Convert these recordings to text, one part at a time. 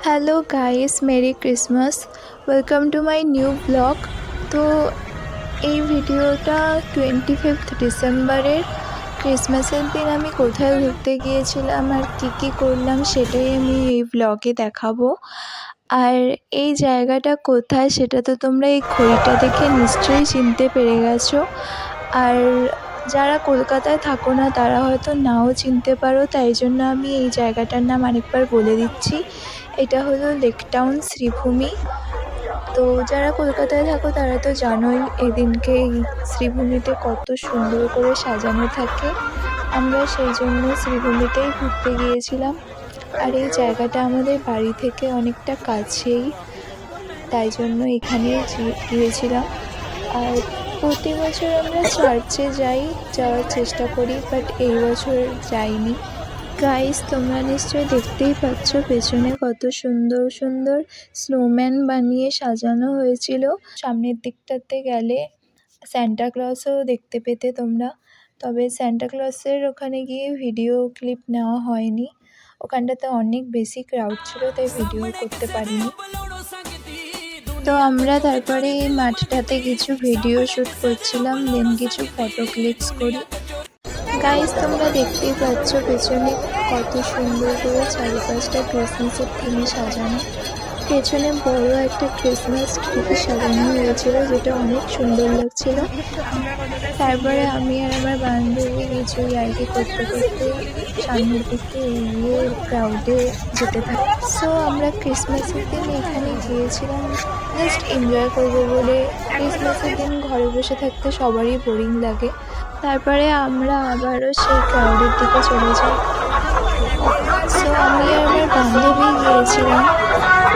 Hello guys, merry Christmas. Welcome to my new blog. তো এই ভিডিওটা 25th ডিসেম্বরের ক্রিসমাসের দিন আমি কোথায় ঘুরতে গিয়েছিলাম আর কী করলাম সেটাই আমি এই ব্লগে দেখাবো। আর এই জায়গাটা কোথায় সেটা তো তোমরা এই ঘড়িটা দেখে নিশ্চয়ই চিনতে পেরে গেছো। আর যারা কলকাতায় থাকো না তারা হয়তো নাও চিনতে পারো, তাই জন্য আমি এই জায়গাটার নাম আরেকবার বলে দিচ্ছি। এটা হলো লেক টাউন শ্রীভূমি। তো যারা কলকাতায় থাকো তারা তো জানোই এদিনকে এই শ্রীভূমিতে কত সুন্দর করে সাজানো থাকে। আমরা সেই জন্য শ্রীভূমিতেই ঘুরতে গিয়েছিলাম। আর এই জায়গাটা আমাদের বাড়ি থেকে অনেকটা কাছেই, তাই জন্য এখানেই গিয়েছিলাম। আর প্রতি বছর আমরা চার্চে যাওয়ার চেষ্টা করি, বাট এই বছর যাইনি। গাইস, তোমরা নিশ্চয়ই দেখতেই পাচ্ছ পেছনে কত সুন্দর সুন্দর স্নোম্যান বানিয়ে সাজানো হয়েছিল। সামনের দিকটাতে গেলে স্যান্টা ক্লজও দেখতে পেতে তোমরা, তবে স্যান্টা ক্লজের ওখানে গিয়ে ভিডিও ক্লিপ নেওয়া হয়নি। ওখানটাতে অনেক বেশি ক্রাউড ছিল, তাই ভিডিও করতে পারিনি। তো আমরা তারপরে এই মাঠটাতে কিছু ভিডিও শ্যুট করছিলাম, দেন কিছু ফটো ক্লিকস করি। গাইস, তোমরা দেখতেই পাচ্ছ পেছনে কত সুন্দর করে চারিপাশটা ক্রিসমাসের থিমে সাজানো। পেছনে বড় একটা ক্রিসমাস ট্রি সাজানো হয়েছিল, যেটা অনেক সুন্দর লাগছিল। তারপরে আমি আর আমার বান্ধবী কিছু ইয়ার্কি করতে করতে সামনের দিকে এগিয়ে ক্রাউডে যেতে থাকি। সো আমরা ক্রিসমাসের দিন এখানে গিয়েছিলাম জাস্ট এনজয় করবো বলে। ক্রিসমাসের দিন ঘরে বসে থাকতে সবারই বোরিং লাগে। তারপরে আমরা আবারও সেই ক্রাউডের দিকে চলে যাই। সো আমি আর আমার বান্ধবী গিয়েছিলাম।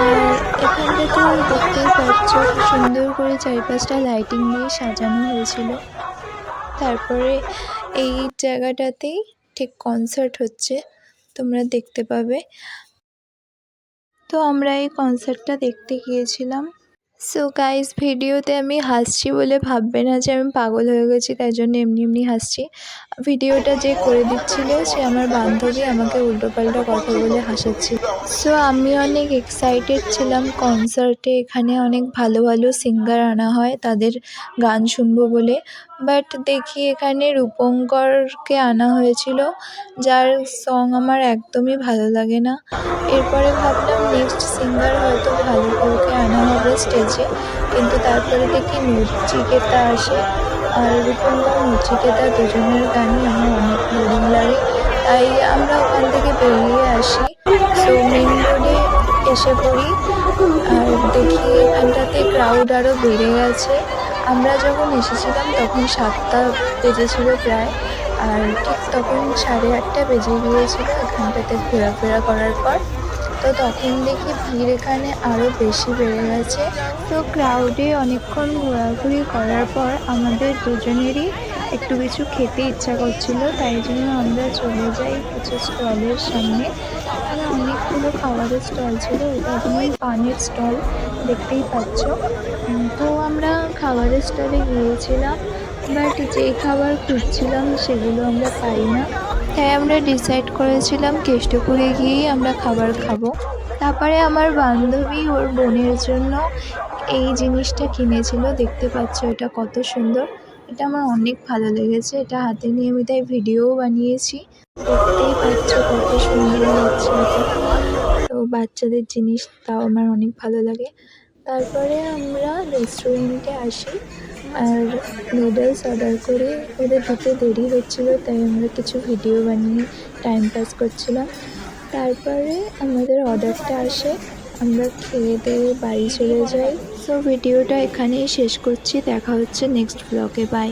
আর এখানটাতেও দেখতেই পাচ্ছ খুব সুন্দর করে চারিপাশটা লাইটিং দিয়ে সাজানো হয়েছিল। তারপরে এই জায়গাটাতেই ঠিক কনসার্ট হচ্ছে, তোমরা দেখতে পাবে। তো আমরা এই কনসার্টটা দেখতে গিয়েছিলাম। সো গাইস, ভিডিওতে আমি হাসছি বলে ভাববে না যে আমি পাগল হয়ে গেছি, তাই জন্য এমনি হাসছি। ভিডিওটা যে করে দিচ্ছিল সে আমার বান্ধবী, আমাকে উল্টোপাল্টা কথা বলে হাসাচ্ছিল। সো আমি অনেক এক্সাইটেড ছিলাম কনসার্টে। এখানে অনেক ভালো ভালো সিঙ্গার আনা হয় তাদের গান শুনবো বলে, বাট দেখি এখানে রূপঙ্করকে আনা হয়েছিল, যার সং আমার একদমই ভালো লাগে না। এরপরে ভাবলাম নেক্সট সিঙ্গার হয়তো ভালো কাউকে আনা হবে স্টেজে, কিন্তু তারপরে দেখি নচিকেতা আসে। আর রূপঙ্কর নচিকেতা দুজনের গানই আমার অনেক বোরিং লাগে, তাই আমরা ওখান থেকে বেরিয়ে আসি। সো মেন রোডে এসে পড়ি আর দেখি এখানটাতে ক্রাউড আরও বেড়ে গেছে। আমরা যখন এসেছিলাম তখন 7টা বেজেছিল প্রায়, আর ঠিক তখন 8:30 বেজে গিয়েছিল এখানটাতে ঘোরাফেরা করার পর। তো তখন দেখি ভিড় এখানে আরও বেশি বেড়ে গেছে। তো ক্রাউডে অনেকক্ষণ ঘোরাঘুরি করার পর আমাদের দুজনেরই একটু কিছু খেতে ইচ্ছা করছিল, তাই জন্য আমরা চলে যাই কিছু স্টলের সামনে। এখানে অনেকগুলো খাবারের স্টল ছিল, এটা তুমি পানের স্টল দেখতেই পাচ্ছ। তো আমরা খাবারের স্টলে গিয়েছিলাম, বাট যেই খাবার খুঁজছিলাম সেগুলো আমরা পাই না, তাই আমরা ডিসাইড করেছিলাম কেষ্টপুরে গিয়েই আমরা খাবার খাবো। তারপরে আমার বান্ধবী ওর বোনের জন্য এই জিনিসটা কিনেছিল, দেখতে পাচ্ছ এটা কত সুন্দর। এটা আমার অনেক ভালো লেগেছে, এটা হাতে নিয়ে আমি তাই ভিডিওও বানিয়েছি। দেখতেই পাচ্ছ কত সুন্দর লাগছে এটা। তো বাচ্চাদের জিনিস তাও আমার অনেক ভালো লাগে। তারপরে আমরা রেস্টুরেন্টে আসি আর নুডলস অর্ডার করে, ওদের দিতে দেরি হচ্ছিলো তাই আমরা কিছু ভিডিও বানিয়ে টাইম পাস করছিলাম। তারপরে আমাদের অর্ডারটা আসে, আমরা খেয়ে দিয়ে বাড়ি চলে যাই। সো ভিডিওটা এখানেই শেষ করছি, দেখা হচ্ছে নেক্সট ব্লগে। বাই।